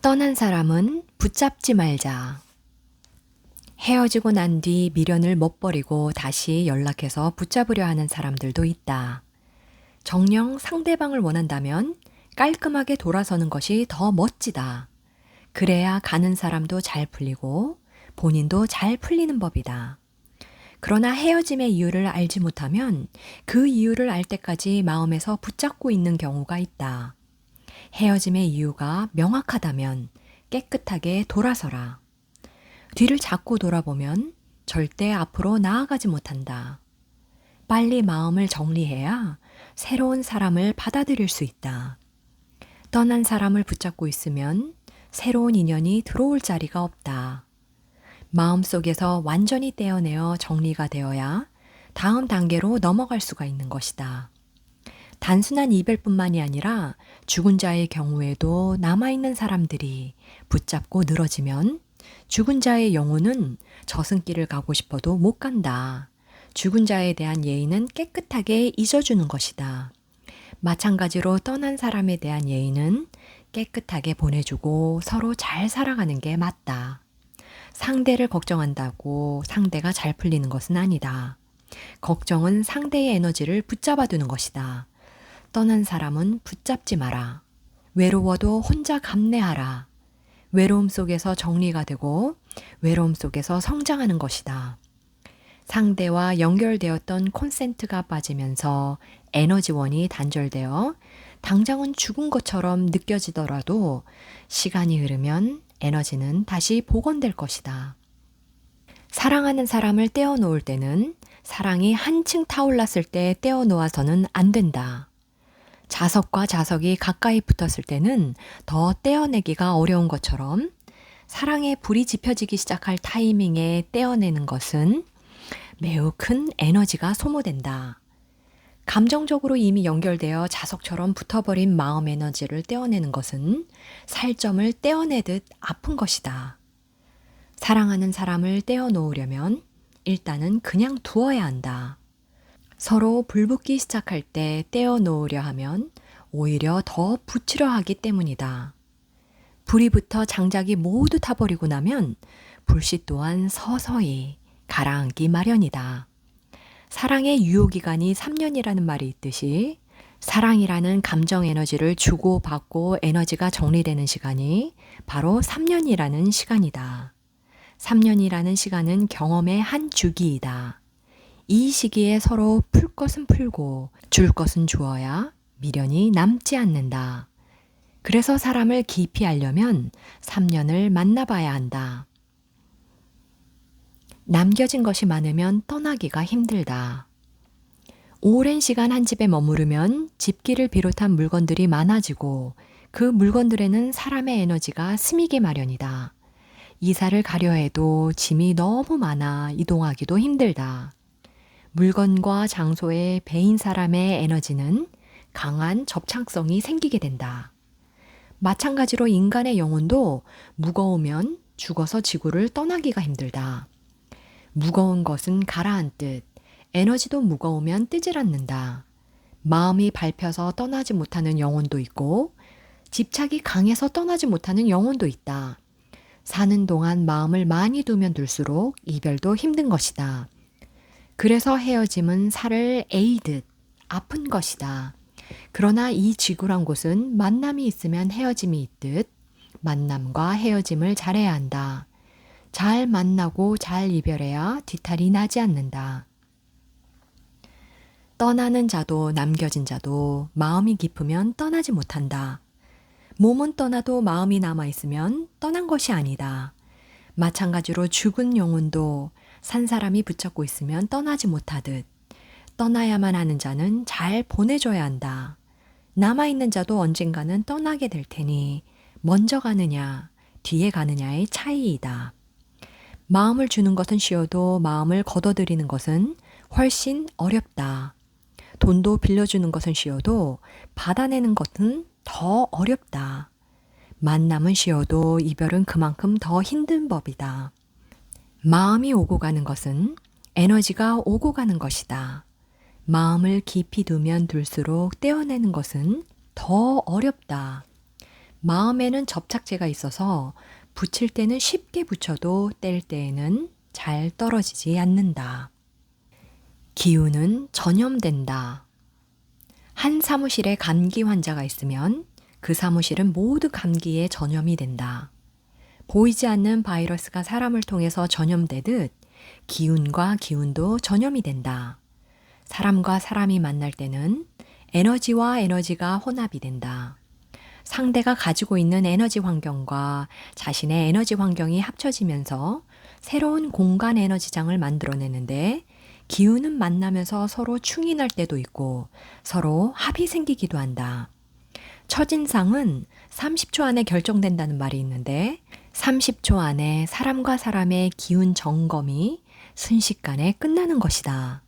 떠난 사람은 붙잡지 말자. 헤어지고 난 뒤 미련을 못 버리고 다시 연락해서 붙잡으려 하는 사람들도 있다. 정녕 상대방을 원한다면 깔끔하게 돌아서는 것이 더 멋지다. 그래야 가는 사람도 잘 풀리고 본인도 잘 풀리는 법이다. 그러나 헤어짐의 이유를 알지 못하면 그 이유를 알 때까지 마음에서 붙잡고 있는 경우가 있다. 헤어짐의 이유가 명확하다면 깨끗하게 돌아서라. 뒤를 자꾸 돌아보면 절대 앞으로 나아가지 못한다. 빨리 마음을 정리해야 새로운 사람을 받아들일 수 있다. 떠난 사람을 붙잡고 있으면 새로운 인연이 들어올 자리가 없다. 마음속에서 완전히 떼어내어 정리가 되어야 다음 단계로 넘어갈 수가 있는 것이다. 단순한 이별뿐만이 아니라 죽은 자의 경우에도 남아있는 사람들이 붙잡고 늘어지면 죽은 자의 영혼은 저승길을 가고 싶어도 못 간다. 죽은 자에 대한 예의는 깨끗하게 잊어주는 것이다. 마찬가지로 떠난 사람에 대한 예의는 깨끗하게 보내주고 서로 잘 살아가는 게 맞다. 상대를 걱정한다고 상대가 잘 풀리는 것은 아니다. 걱정은 상대의 에너지를 붙잡아두는 것이다. 떠난 사람은 붙잡지 마라. 외로워도 혼자 감내하라. 외로움 속에서 정리가 되고 외로움 속에서 성장하는 것이다. 상대와 연결되었던 콘센트가 빠지면서 에너지원이 단절되어 당장은 죽은 것처럼 느껴지더라도 시간이 흐르면 에너지는 다시 복원될 것이다. 사랑하는 사람을 떼어놓을 때는 사랑이 한층 타올랐을 때 떼어놓아서는 안 된다. 자석과 자석이 가까이 붙었을 때는 더 떼어내기가 어려운 것처럼 사랑에 불이 지펴지기 시작할 타이밍에 떼어내는 것은 매우 큰 에너지가 소모된다. 감정적으로 이미 연결되어 자석처럼 붙어버린 마음 에너지를 떼어내는 것은 살점을 떼어내듯 아픈 것이다. 사랑하는 사람을 떼어놓으려면 일단은 그냥 두어야 한다. 서로 불붙기 시작할 때 떼어놓으려 하면 오히려 더 붙이려 하기 때문이다. 불이 붙어 장작이 모두 타버리고 나면 불씨 또한 서서히 가라앉기 마련이다. 사랑의 유효기간이 3년이라는 말이 있듯이 사랑이라는 감정 에너지를 주고받고 에너지가 정리되는 시간이 바로 3년이라는 시간이다. 3년이라는 시간은 경험의 한 주기이다. 이 시기에 서로 풀 것은 풀고 줄 것은 주어야 미련이 남지 않는다. 그래서 사람을 깊이 알려면 3년을 만나봐야 한다. 남겨진 것이 많으면 떠나기가 힘들다. 오랜 시간 한 집에 머무르면 집기를 비롯한 물건들이 많아지고 그 물건들에는 사람의 에너지가 스미게 마련이다. 이사를 가려 해도 짐이 너무 많아 이동하기도 힘들다. 물건과 장소에 배인 사람의 에너지는 강한 접착성이 생기게 된다. 마찬가지로 인간의 영혼도 무거우면 죽어서 지구를 떠나기가 힘들다. 무거운 것은 가라앉듯 에너지도 무거우면 뜨질 않는다. 마음이 밟혀서 떠나지 못하는 영혼도 있고 집착이 강해서 떠나지 못하는 영혼도 있다. 사는 동안 마음을 많이 두면 둘수록 이별도 힘든 것이다. 그래서 헤어짐은 살을 에이듯 아픈 것이다. 그러나 이 지구란 곳은 만남이 있으면 헤어짐이 있듯 만남과 헤어짐을 잘해야 한다. 잘 만나고 잘 이별해야 뒤탈이 나지 않는다. 떠나는 자도 남겨진 자도 마음이 깊으면 떠나지 못한다. 몸은 떠나도 마음이 남아있으면 떠난 것이 아니다. 마찬가지로 죽은 영혼도 산 사람이 붙잡고 있으면 떠나지 못하듯 떠나야만 하는 자는 잘 보내줘야 한다. 남아있는 자도 언젠가는 떠나게 될 테니 먼저 가느냐 뒤에 가느냐의 차이이다. 마음을 주는 것은 쉬워도 마음을 걷어들이는 것은 훨씬 어렵다. 돈도 빌려주는 것은 쉬워도 받아내는 것은 더 어렵다. 만남은 쉬워도 이별은 그만큼 더 힘든 법이다. 마음이 오고 가는 것은 에너지가 오고 가는 것이다. 마음을 깊이 두면 둘수록 떼어내는 것은 더 어렵다. 마음에는 접착제가 있어서 붙일 때는 쉽게 붙여도 뗄 때에는 잘 떨어지지 않는다. 기운은 전염된다. 한 사무실에 감기 환자가 있으면 그 사무실은 모두 감기에 전염이 된다. 보이지 않는 바이러스가 사람을 통해서 전염되듯 기운과 기운도 전염이 된다. 사람과 사람이 만날 때는 에너지와 에너지가 혼합이 된다. 상대가 가지고 있는 에너지 환경과 자신의 에너지 환경이 합쳐지면서 새로운 공간 에너지장을 만들어내는데 기운은 만나면서 서로 충이 날 때도 있고 서로 합이 생기기도 한다. 첫인상은 30초 안에 결정된다는 말이 있는데 30초 안에 사람과 사람의 기운 점검이 순식간에 끝나는 것이다.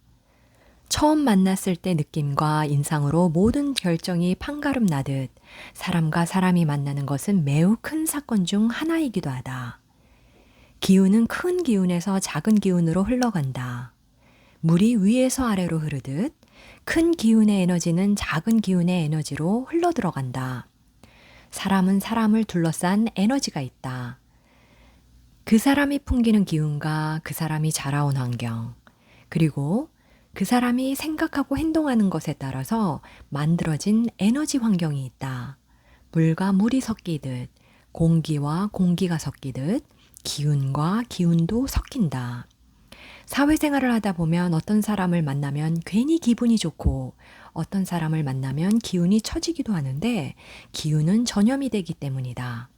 처음 만났을 때 느낌과 인상으로 모든 결정이 판가름 나듯 사람과 사람이 만나는 것은 매우 큰 사건 중 하나이기도 하다. 기운은 큰 기운에서 작은 기운으로 흘러간다. 물이 위에서 아래로 흐르듯 큰 기운의 에너지는 작은 기운의 에너지로 흘러들어간다. 사람은 사람을 둘러싼 에너지가 있다. 그 사람이 풍기는 기운과 그 사람이 자라온 환경, 그리고 그 사람이 생각하고 행동하는 것에 따라서 만들어진 에너지 환경이 있다. 물과 물이 섞이듯, 공기와 공기가 섞이듯, 기운과 기운도 섞인다. 사회생활을 하다 보면 어떤 사람을 만나면 괜히 기분이 좋고 어떤 사람을 만나면 기운이 처지기도 하는데 기운은 전염이 되기 때문이다.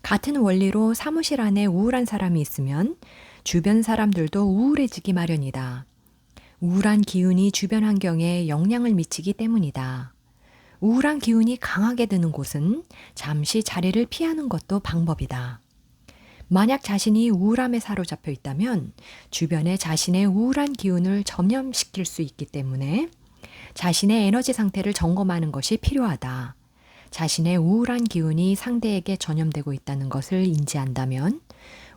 같은 원리로 사무실 안에 우울한 사람이 있으면 주변 사람들도 우울해지기 마련이다. 우울한 기운이 주변 환경에 영향을 미치기 때문이다. 우울한 기운이 강하게 드는 곳은 잠시 자리를 피하는 것도 방법이다. 만약 자신이 우울함에 사로잡혀 있다면 주변에 자신의 우울한 기운을 전염시킬 수 있기 때문에 자신의 에너지 상태를 점검하는 것이 필요하다. 자신의 우울한 기운이 상대에게 전염되고 있다는 것을 인지한다면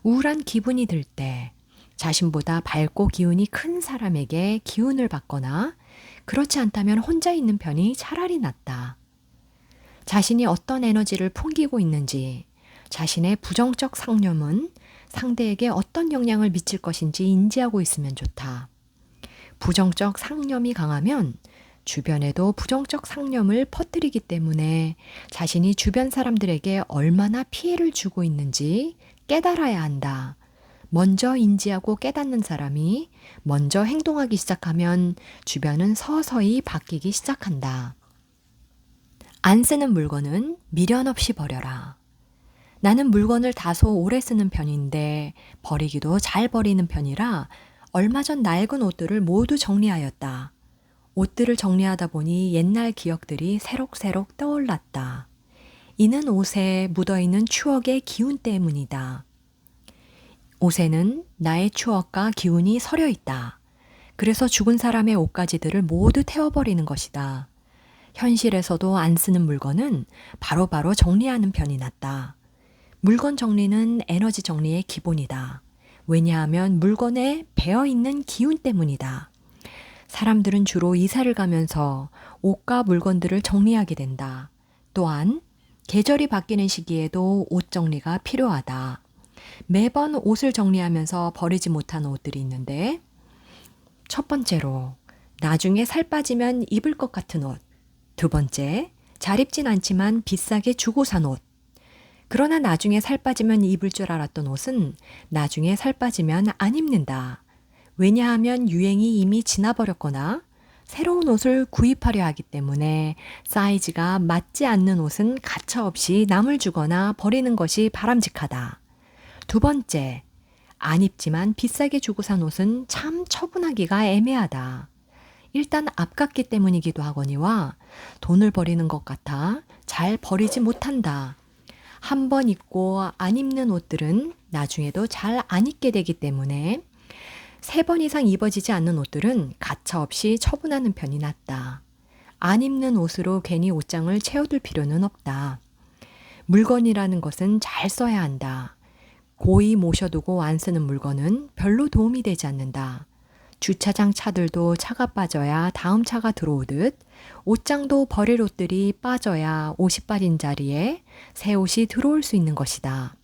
우울한 기분이 들 때 자신보다 밝고 기운이 큰 사람에게 기운을 받거나 그렇지 않다면 혼자 있는 편이 차라리 낫다. 자신이 어떤 에너지를 풍기고 있는지, 자신의 부정적 상념은 상대에게 어떤 영향을 미칠 것인지 인지하고 있으면 좋다. 부정적 상념이 강하면 주변에도 부정적 상념을 퍼뜨리기 때문에 자신이 주변 사람들에게 얼마나 피해를 주고 있는지 깨달아야 한다. 먼저 인지하고 깨닫는 사람이 먼저 행동하기 시작하면 주변은 서서히 바뀌기 시작한다. 안 쓰는 물건은 미련 없이 버려라. 나는 물건을 다소 오래 쓰는 편인데 버리기도 잘 버리는 편이라 얼마 전 낡은 옷들을 모두 정리하였다. 옷들을 정리하다 보니 옛날 기억들이 새록새록 떠올랐다. 이는 옷에 묻어있는 추억의 기운 때문이다. 옷에는 나의 추억과 기운이 서려 있다. 그래서 죽은 사람의 옷가지들을 모두 태워버리는 것이다. 현실에서도 안 쓰는 물건은 바로바로 정리하는 편이 낫다. 물건 정리는 에너지 정리의 기본이다. 왜냐하면 물건에 배어있는 기운 때문이다. 사람들은 주로 이사를 가면서 옷과 물건들을 정리하게 된다. 또한 계절이 바뀌는 시기에도 옷 정리가 필요하다. 매번 옷을 정리하면서 버리지 못한 옷들이 있는데 첫 번째로 나중에 살 빠지면 입을 것 같은 옷. 두 번째, 잘 입진 않지만 비싸게 주고 산 옷. 그러나 나중에 살 빠지면 입을 줄 알았던 옷은 나중에 살 빠지면 안 입는다. 왜냐하면 유행이 이미 지나버렸거나 새로운 옷을 구입하려 하기 때문에 사이즈가 맞지 않는 옷은 가차없이 남을 주거나 버리는 것이 바람직하다. 두 번째, 안 입지만 비싸게 주고 산 옷은 참 처분하기가 애매하다. 일단 아깝기 때문이기도 하거니와 돈을 버리는 것 같아 잘 버리지 못한다. 한 번 입고 안 입는 옷들은 나중에도 잘 안 입게 되기 때문에 3번 이상 입어지지 않는 옷들은 가차없이 처분하는 편이 낫다. 안 입는 옷으로 괜히 옷장을 채워둘 필요는 없다. 물건이라는 것은 잘 써야 한다. 고이 모셔두고 안 쓰는 물건은 별로 도움이 되지 않는다. 주차장 차들도 차가 빠져야 다음 차가 들어오듯 옷장도 버릴 옷들이 빠져야 옷이 빠진 자리에 새 옷이 들어올 수 있는 것이다.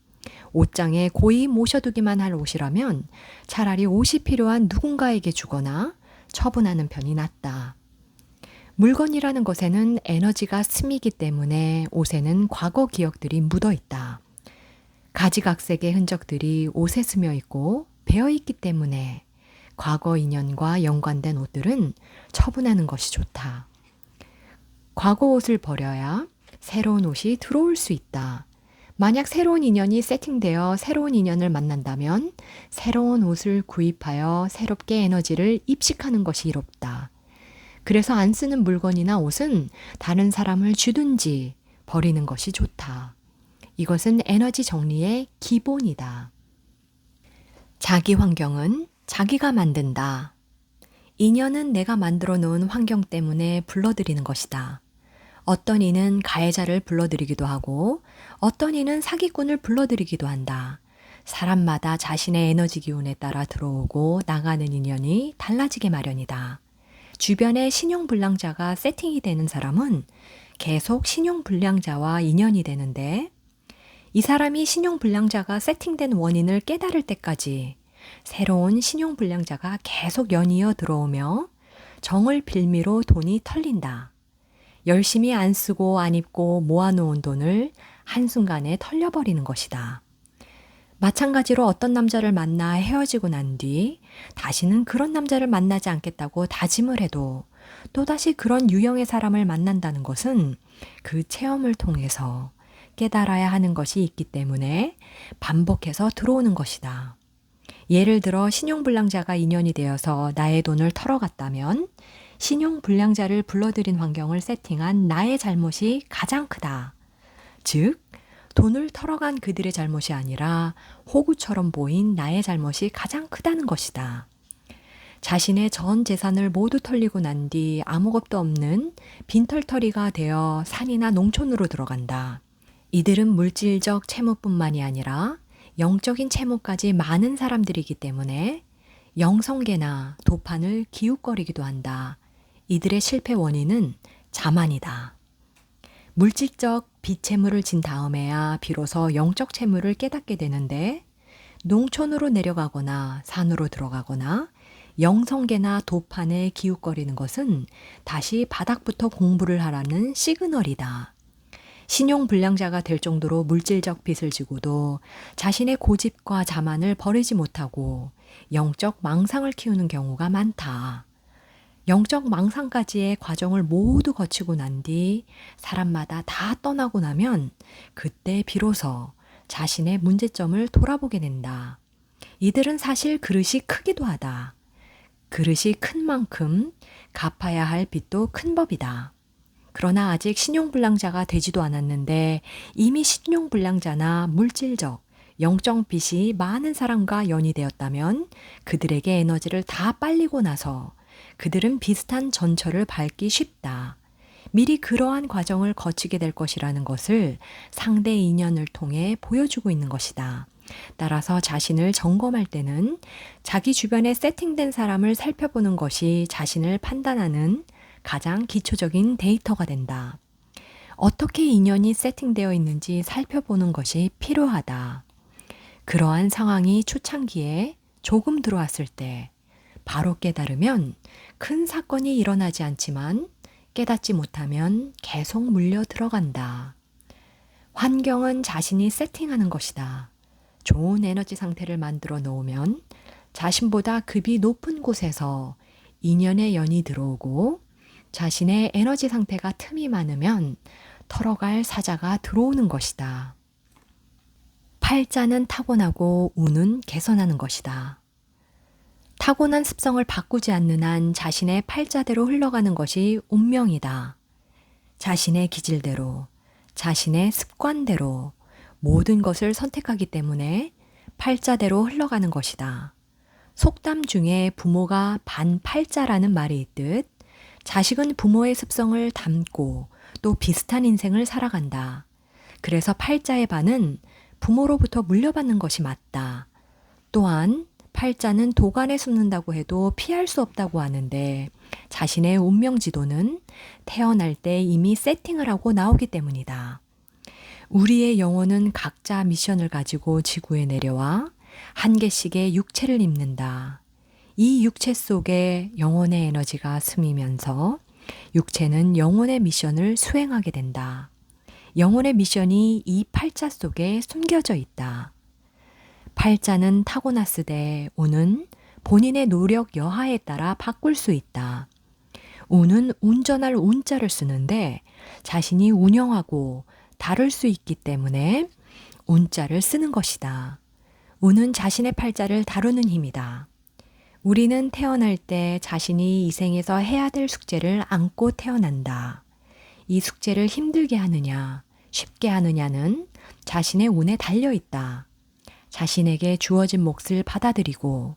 옷장에 고이 모셔두기만 할 옷이라면 차라리 옷이 필요한 누군가에게 주거나 처분하는 편이 낫다. 물건이라는 것에는 에너지가 스미기 때문에 옷에는 과거 기억들이 묻어 있다. 가지각색의 흔적들이 옷에 스며 있고 배어 있기 때문에 과거 인연과 연관된 옷들은 처분하는 것이 좋다. 과거 옷을 버려야 새로운 옷이 들어올 수 있다. 만약 새로운 인연이 세팅되어 새로운 인연을 만난다면 새로운 옷을 구입하여 새롭게 에너지를 입식하는 것이 이롭다. 그래서 안 쓰는 물건이나 옷은 다른 사람을 주든지 버리는 것이 좋다. 이것은 에너지 정리의 기본이다. 자기 환경은 자기가 만든다. 인연은 내가 만들어 놓은 환경 때문에 불러들이는 것이다. 어떤 이는 가해자를 불러들이기도 하고 어떤 이는 사기꾼을 불러들이기도 한다. 사람마다 자신의 에너지 기운에 따라 들어오고 나가는 인연이 달라지게 마련이다. 주변에 신용불량자가 세팅이 되는 사람은 계속 신용불량자와 인연이 되는데 이 사람이 신용불량자가 세팅된 원인을 깨달을 때까지 새로운 신용불량자가 계속 연이어 들어오며 정을 빌미로 돈이 털린다. 열심히 안 쓰고 안 입고 모아놓은 돈을 한순간에 털려버리는 것이다. 마찬가지로 어떤 남자를 만나 헤어지고 난 뒤 다시는 그런 남자를 만나지 않겠다고 다짐을 해도 또다시 그런 유형의 사람을 만난다는 것은 그 체험을 통해서 깨달아야 하는 것이 있기 때문에 반복해서 들어오는 것이다. 예를 들어 신용불량자가 인연이 되어서 나의 돈을 털어갔다면 신용불량자를 불러들인 환경을 세팅한 나의 잘못이 가장 크다. 즉, 돈을 털어간 그들의 잘못이 아니라 호구처럼 보인 나의 잘못이 가장 크다는 것이다. 자신의 전 재산을 모두 털리고 난 뒤 아무것도 없는 빈털터리가 되어 산이나 농촌으로 들어간다. 이들은 물질적 채무뿐만이 아니라 영적인 채무까지 많은 사람들이기 때문에 영성계나 도판을 기웃거리기도 한다. 이들의 실패 원인은 자만이다. 물질적 비채무를 진 다음에야 비로소 영적 채무를 깨닫게 되는데 농촌으로 내려가거나 산으로 들어가거나 영성계나 도판에 기웃거리는 것은 다시 바닥부터 공부를 하라는 시그널이다. 신용불량자가 될 정도로 물질적 빚을 지고도 자신의 고집과 자만을 버리지 못하고 영적 망상을 키우는 경우가 많다. 영적 망상까지의 과정을 모두 거치고 난 뒤 사람마다 다 떠나고 나면 그때 비로소 자신의 문제점을 돌아보게 된다. 이들은 사실 그릇이 크기도 하다. 그릇이 큰 만큼 갚아야 할 빚도 큰 법이다. 그러나 아직 신용불량자가 되지도 않았는데 이미 신용불량자나 물질적, 영적 빚이 많은 사람과 연이 되었다면 그들에게 에너지를 다 빨리고 나서 그들은 비슷한 전철을 밟기 쉽다. 미리 그러한 과정을 거치게 될 것이라는 것을 상대 인연을 통해 보여주고 있는 것이다. 따라서 자신을 점검할 때는 자기 주변에 세팅된 사람을 살펴보는 것이 자신을 판단하는 가장 기초적인 데이터가 된다. 어떻게 인연이 세팅되어 있는지 살펴보는 것이 필요하다. 그러한 상황이 초창기에 조금 들어왔을 때 바로 깨달으면 큰 사건이 일어나지 않지만 깨닫지 못하면 계속 물려 들어간다. 환경은 자신이 세팅하는 것이다. 좋은 에너지 상태를 만들어 놓으면 자신보다 급이 높은 곳에서 인연의 연이 들어오고 자신의 에너지 상태가 틈이 많으면 털어갈 사자가 들어오는 것이다. 팔자는 타고나고 운은 개선하는 것이다. 타고난 습성을 바꾸지 않는 한 자신의 팔자대로 흘러가는 것이 운명이다. 자신의 기질대로, 자신의 습관대로 모든 것을 선택하기 때문에 팔자대로 흘러가는 것이다. 속담 중에 부모가 반팔자라는 말이 있듯 자식은 부모의 습성을 담고 또 비슷한 인생을 살아간다. 그래서 팔자의 반은 부모로부터 물려받는 것이 맞다. 또한 팔자는 도간에 숨는다고 해도 피할 수 없다고 하는데 자신의 운명지도는 태어날 때 이미 세팅을 하고 나오기 때문이다. 우리의 영혼은 각자 미션을 가지고 지구에 내려와 한 개씩의 육체를 입는다. 이 육체 속에 영혼의 에너지가 스미면서 육체는 영혼의 미션을 수행하게 된다. 영혼의 미션이 이 팔자 속에 숨겨져 있다. 팔자는 타고났으되 운은 본인의 노력 여하에 따라 바꿀 수 있다. 운은 운전할 운자를 쓰는데 자신이 운영하고 다룰 수 있기 때문에 운자를 쓰는 것이다. 운은 자신의 팔자를 다루는 힘이다. 우리는 태어날 때 자신이 이 생에서 해야 될 숙제를 안고 태어난다. 이 숙제를 힘들게 하느냐, 쉽게 하느냐는 자신의 운에 달려 있다. 자신에게 주어진 몫을 받아들이고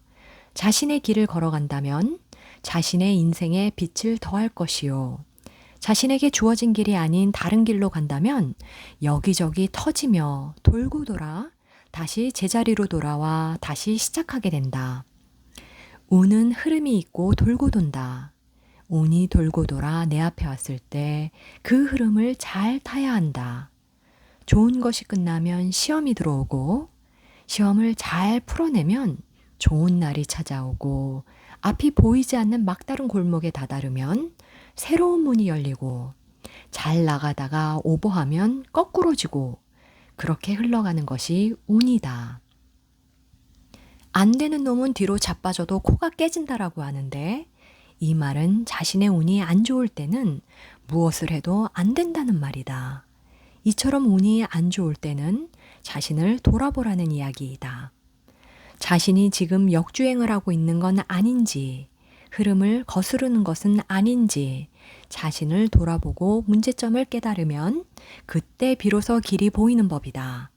자신의 길을 걸어간다면 자신의 인생에 빛을 더할 것이요. 자신에게 주어진 길이 아닌 다른 길로 간다면 여기저기 터지며 돌고 돌아 다시 제자리로 돌아와 다시 시작하게 된다. 운은 흐름이 있고 돌고 돈다. 운이 돌고 돌아 내 앞에 왔을 때 그 흐름을 잘 타야 한다. 좋은 것이 끝나면 시험이 들어오고 시험을 잘 풀어내면 좋은 날이 찾아오고 앞이 보이지 않는 막다른 골목에 다다르면 새로운 문이 열리고 잘 나가다가 오버하면 거꾸로지고 그렇게 흘러가는 것이 운이다. 안 되는 놈은 뒤로 자빠져도 코가 깨진다라고 하는데 이 말은 자신의 운이 안 좋을 때는 무엇을 해도 안 된다는 말이다. 이처럼 운이 안 좋을 때는 자신을 돌아보라는 이야기이다. 자신이 지금 역주행을 하고 있는 건 아닌지, 흐름을 거스르는 것은 아닌지 자신을 돌아보고 문제점을 깨달으면 그때 비로소 길이 보이는 법이다.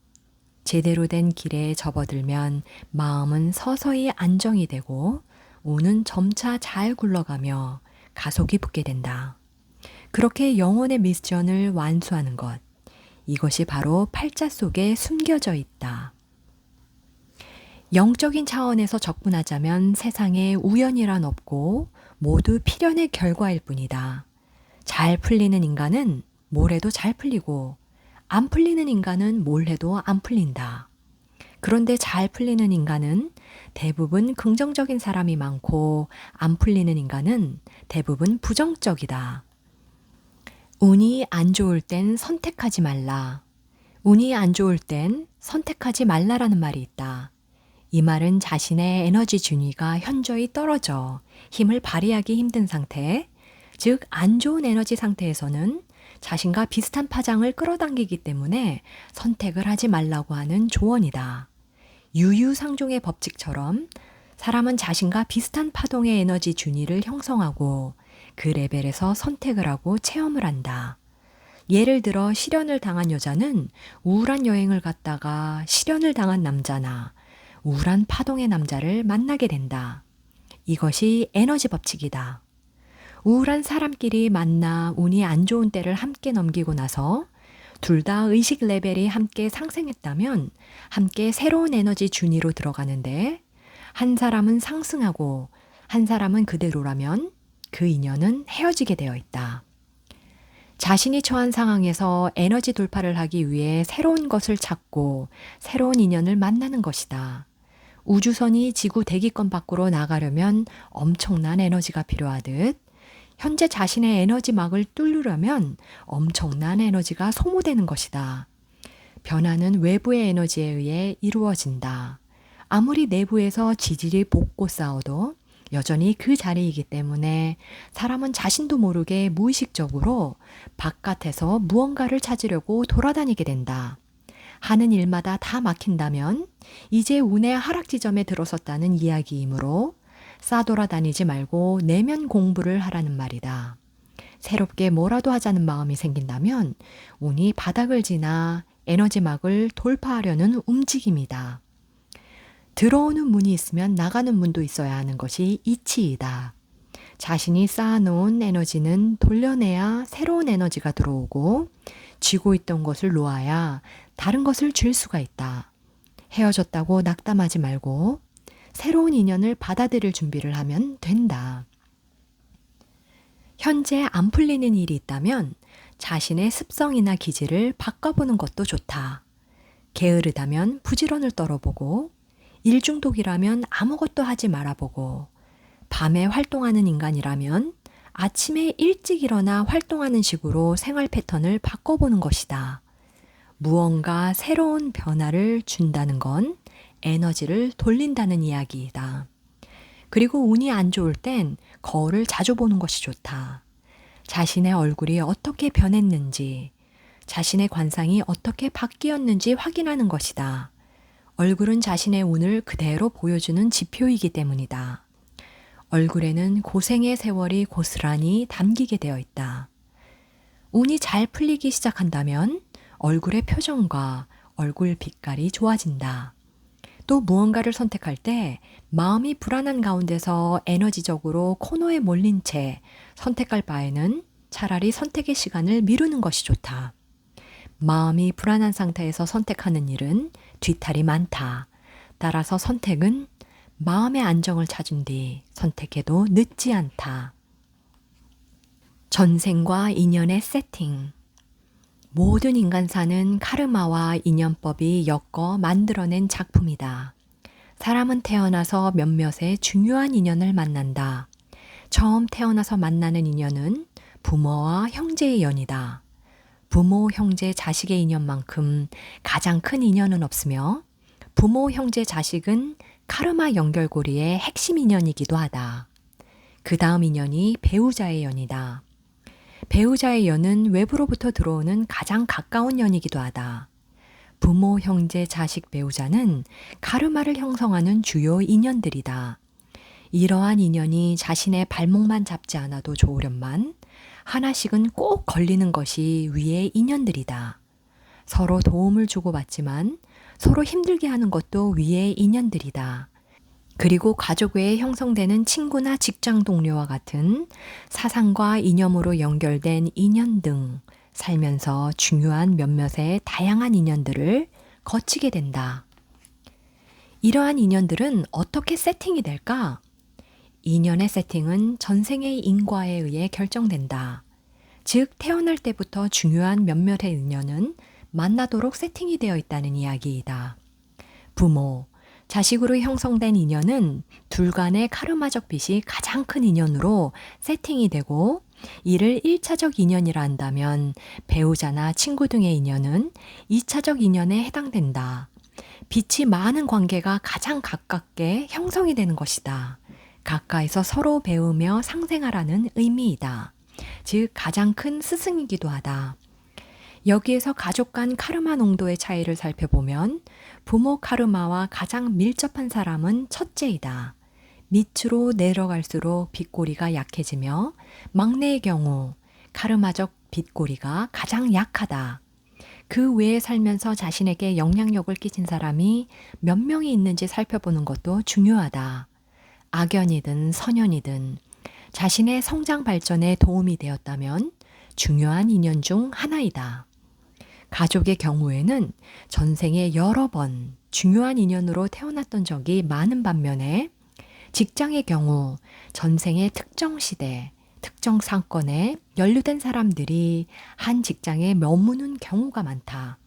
제대로 된 길에 접어들면 마음은 서서히 안정이 되고 운은 점차 잘 굴러가며 가속이 붙게 된다. 그렇게 영혼의 미션을 완수하는 것, 이것이 바로 팔자 속에 숨겨져 있다. 영적인 차원에서 접근하자면 세상에 우연이란 없고 모두 필연의 결과일 뿐이다. 잘 풀리는 인간은 뭘 해도 잘 풀리고 안 풀리는 인간은 뭘 해도 안 풀린다. 그런데 잘 풀리는 인간은 대부분 긍정적인 사람이 많고 안 풀리는 인간은 대부분 부정적이다. 운이 안 좋을 땐 선택하지 말라. 운이 안 좋을 땐 선택하지 말라라는 말이 있다. 이 말은 자신의 에너지 준위가 현저히 떨어져 힘을 발휘하기 힘든 상태, 즉 안 좋은 에너지 상태에서는 자신과 비슷한 파장을 끌어당기기 때문에 선택을 하지 말라고 하는 조언이다. 유유상종의 법칙처럼 사람은 자신과 비슷한 파동의 에너지 준위를 형성하고 그 레벨에서 선택을 하고 체험을 한다. 예를 들어 실연을 당한 여자는 우울한 여행을 갔다가 실연을 당한 남자나 우울한 파동의 남자를 만나게 된다. 이것이 에너지 법칙이다. 우울한 사람끼리 만나 운이 안 좋은 때를 함께 넘기고 나서 둘 다 의식 레벨이 함께 상승했다면 함께 새로운 에너지 준위로 들어가는데 한 사람은 상승하고 한 사람은 그대로라면 그 인연은 헤어지게 되어 있다. 자신이 처한 상황에서 에너지 돌파를 하기 위해 새로운 것을 찾고 새로운 인연을 만나는 것이다. 우주선이 지구 대기권 밖으로 나가려면 엄청난 에너지가 필요하듯 현재 자신의 에너지막을 뚫으려면 엄청난 에너지가 소모되는 것이다. 변화는 외부의 에너지에 의해 이루어진다. 아무리 내부에서 지질이 볶고 싸워도 여전히 그 자리이기 때문에 사람은 자신도 모르게 무의식적으로 바깥에서 무언가를 찾으려고 돌아다니게 된다. 하는 일마다 다 막힌다면 이제 운의 하락 지점에 들어섰다는 이야기이므로 싸돌아다니지 말고 내면 공부를 하라는 말이다. 새롭게 뭐라도 하자는 마음이 생긴다면 운이 바닥을 지나 에너지막을 돌파하려는 움직임이다. 들어오는 문이 있으면 나가는 문도 있어야 하는 것이 이치이다. 자신이 쌓아놓은 에너지는 돌려내야 새로운 에너지가 들어오고 쥐고 있던 것을 놓아야 다른 것을 쥘 수가 있다. 헤어졌다고 낙담하지 말고 새로운 인연을 받아들일 준비를 하면 된다. 현재 안 풀리는 일이 있다면 자신의 습성이나 기질을 바꿔보는 것도 좋다. 게으르다면 부지런을 떨어보고, 일중독이라면 아무것도 하지 말아보고, 밤에 활동하는 인간이라면 아침에 일찍 일어나 활동하는 식으로 생활 패턴을 바꿔보는 것이다. 무언가 새로운 변화를 준다는 건 에너지를 돌린다는 이야기이다. 그리고 운이 안 좋을 땐 거울을 자주 보는 것이 좋다. 자신의 얼굴이 어떻게 변했는지, 자신의 관상이 어떻게 바뀌었는지 확인하는 것이다. 얼굴은 자신의 운을 그대로 보여주는 지표이기 때문이다. 얼굴에는 고생의 세월이 고스란히 담기게 되어 있다. 운이 잘 풀리기 시작한다면 얼굴의 표정과 얼굴 빛깔이 좋아진다. 또 무언가를 선택할 때 마음이 불안한 가운데서 에너지적으로 코너에 몰린 채 선택할 바에는 차라리 선택의 시간을 미루는 것이 좋다. 마음이 불안한 상태에서 선택하는 일은 뒤탈이 많다. 따라서 선택은 마음의 안정을 찾은 뒤 선택해도 늦지 않다. 전생과 인연의 세팅. 모든 인간사는 카르마와 인연법이 엮어 만들어낸 작품이다. 사람은 태어나서 몇몇의 중요한 인연을 만난다. 처음 태어나서 만나는 인연은 부모와 형제의 연이다. 부모, 형제, 자식의 인연만큼 가장 큰 인연은 없으며 부모, 형제, 자식은 카르마 연결고리의 핵심 인연이기도 하다. 그 다음 인연이 배우자의 연이다. 배우자의 연은 외부로부터 들어오는 가장 가까운 연이기도 하다. 부모, 형제, 자식, 배우자는 카르마를 형성하는 주요 인연들이다. 이러한 인연이 자신의 발목만 잡지 않아도 좋으련만 하나씩은 꼭 걸리는 것이 위의 인연들이다. 서로 도움을 주고받지만 서로 힘들게 하는 것도 위의 인연들이다. 그리고 가족 외에 형성되는 친구나 직장 동료와 같은 사상과 이념으로 연결된 인연 등 살면서 중요한 몇몇의 다양한 인연들을 거치게 된다. 이러한 인연들은 어떻게 세팅이 될까? 인연의 세팅은 전생의 인과에 의해 결정된다. 즉, 태어날 때부터 중요한 몇몇의 인연은 만나도록 세팅이 되어 있다는 이야기이다. 부모, 자식으로 형성된 인연은 둘 간의 카르마적 빚이 가장 큰 인연으로 세팅이 되고, 이를 1차적 인연이라 한다면 배우자나 친구 등의 인연은 2차적 인연에 해당된다. 빚이 많은 관계가 가장 가깝게 형성이 되는 것이다. 가까이서 서로 배우며 상생하라는 의미이다. 즉, 가장 큰 스승이기도 하다. 여기에서 가족 간 카르마 농도의 차이를 살펴보면 부모 카르마와 가장 밀접한 사람은 첫째이다. 밑으로 내려갈수록 빚고리가 약해지며 막내의 경우 카르마적 빚고리가 가장 약하다. 그 외에 살면서 자신에게 영향력을 끼친 사람이 몇 명이 있는지 살펴보는 것도 중요하다. 악연이든 선연이든 자신의 성장 발전에 도움이 되었다면 중요한 인연 중 하나이다. 가족의 경우에는 전생에 여러 번 중요한 인연으로 태어났던 적이 많은 반면에 직장의 경우 전생의 특정 시대, 특정 사건에 연루된 사람들이 한 직장에 머무는 경우가 많다.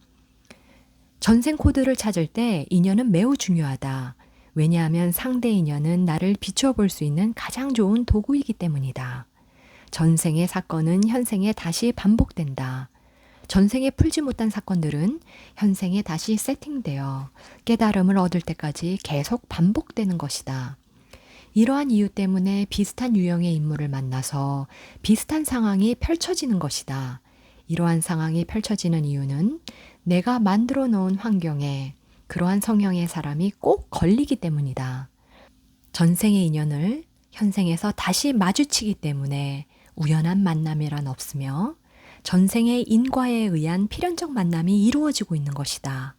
전생 코드를 찾을 때 인연은 매우 중요하다. 왜냐하면 상대 인연은 나를 비추어 볼 수 있는 가장 좋은 도구이기 때문이다. 전생의 사건은 현생에 다시 반복된다. 전생에 풀지 못한 사건들은 현생에 다시 세팅되어 깨달음을 얻을 때까지 계속 반복되는 것이다. 이러한 이유 때문에 비슷한 유형의 인물을 만나서 비슷한 상황이 펼쳐지는 것이다. 이러한 상황이 펼쳐지는 이유는 내가 만들어 놓은 환경에 그러한 성향의 사람이 꼭 걸리기 때문이다. 전생의 인연을 현생에서 다시 마주치기 때문에 우연한 만남이란 없으며 전생의 인과에 의한 필연적 만남이 이루어지고 있는 것이다.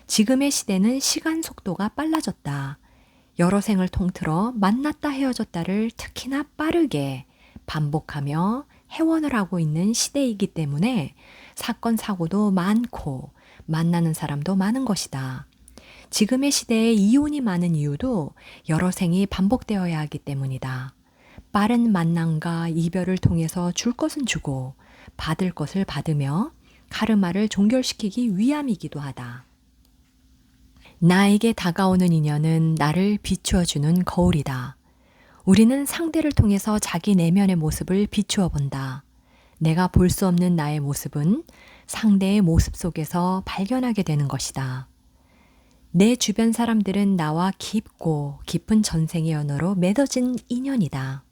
지금의 시대는 시간 속도가 빨라졌다. 여러 생을 통틀어 만났다 헤어졌다를 특히나 빠르게 반복하며 회원을 하고 있는 시대이기 때문에 사건, 사고도 많고 만나는 사람도 많은 것이다. 지금의 시대에 이혼이 많은 이유도 여러 생이 반복되어야 하기 때문이다. 빠른 만남과 이별을 통해서 줄 것은 주고 받을 것을 받으며 카르마를 종결시키기 위함이기도 하다. 나에게 다가오는 인연은 나를 비추어주는 거울이다. 우리는 상대를 통해서 자기 내면의 모습을 비추어 본다. 내가 볼 수 없는 나의 모습은 상대의 모습 속에서 발견하게 되는 것이다. 내 주변 사람들은 나와 깊고 깊은 전생의 연어로 맺어진 인연이다.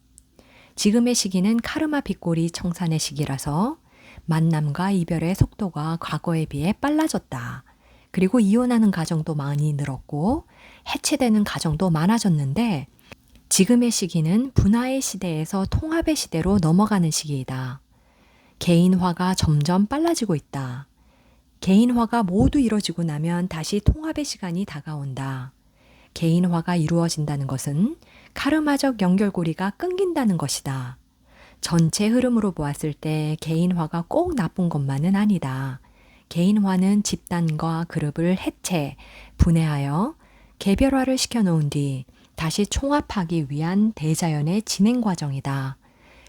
지금의 시기는 카르마 빗골이 청산의 시기라서 만남과 이별의 속도가 과거에 비해 빨라졌다. 그리고 이혼하는 가정도 많이 늘었고 해체되는 가정도 많아졌는데 지금의 시기는 분화의 시대에서 통합의 시대로 넘어가는 시기이다. 개인화가 점점 빨라지고 있다. 개인화가 모두 이루어지고 나면 다시 통합의 시간이 다가온다. 개인화가 이루어진다는 것은 카르마적 연결고리가 끊긴다는 것이다. 전체 흐름으로 보았을 때 개인화가 꼭 나쁜 것만은 아니다. 개인화는 집단과 그룹을 해체, 분해하여 개별화를 시켜놓은 뒤 다시 총합하기 위한 대자연의 진행 과정이다.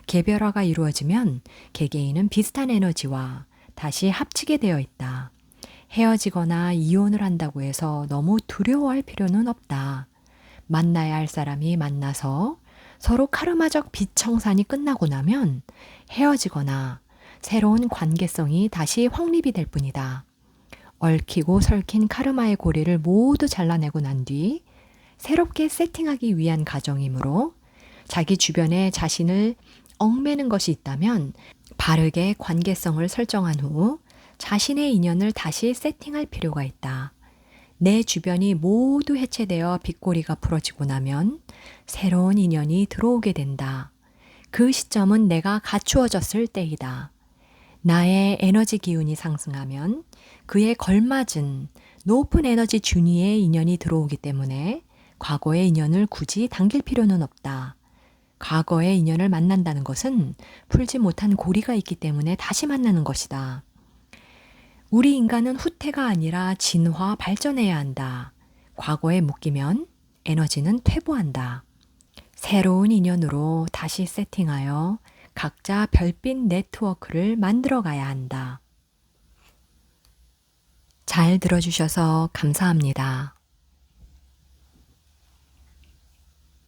개별화가 이루어지면 개개인은 비슷한 에너지와 다시 합치게 되어 있다. 헤어지거나 이혼을 한다고 해서 너무 두려워할 필요는 없다. 만나야 할 사람이 만나서 서로 카르마적 비청산이 끝나고 나면 헤어지거나 새로운 관계성이 다시 확립이 될 뿐이다. 얽히고 설킨 카르마의 고리를 모두 잘라내고 난 뒤 새롭게 세팅하기 위한 과정이므로 자기 주변에 자신을 얽매는 것이 있다면 바르게 관계성을 설정한 후 자신의 인연을 다시 세팅할 필요가 있다. 내 주변이 모두 해체되어 빗고리가 풀어지고 나면 새로운 인연이 들어오게 된다. 그 시점은 내가 갖추어졌을 때이다. 나의 에너지 기운이 상승하면 그에 걸맞은 높은 에너지 준위의 인연이 들어오기 때문에 과거의 인연을 굳이 당길 필요는 없다. 과거의 인연을 만난다는 것은 풀지 못한 고리가 있기 때문에 다시 만나는 것이다. 우리 인간은 후퇴가 아니라 진화, 발전해야 한다. 과거에 묶이면 에너지는 퇴보한다. 새로운 인연으로 다시 세팅하여 각자 별빛 네트워크를 만들어 가야 한다. 잘 들어주셔서 감사합니다.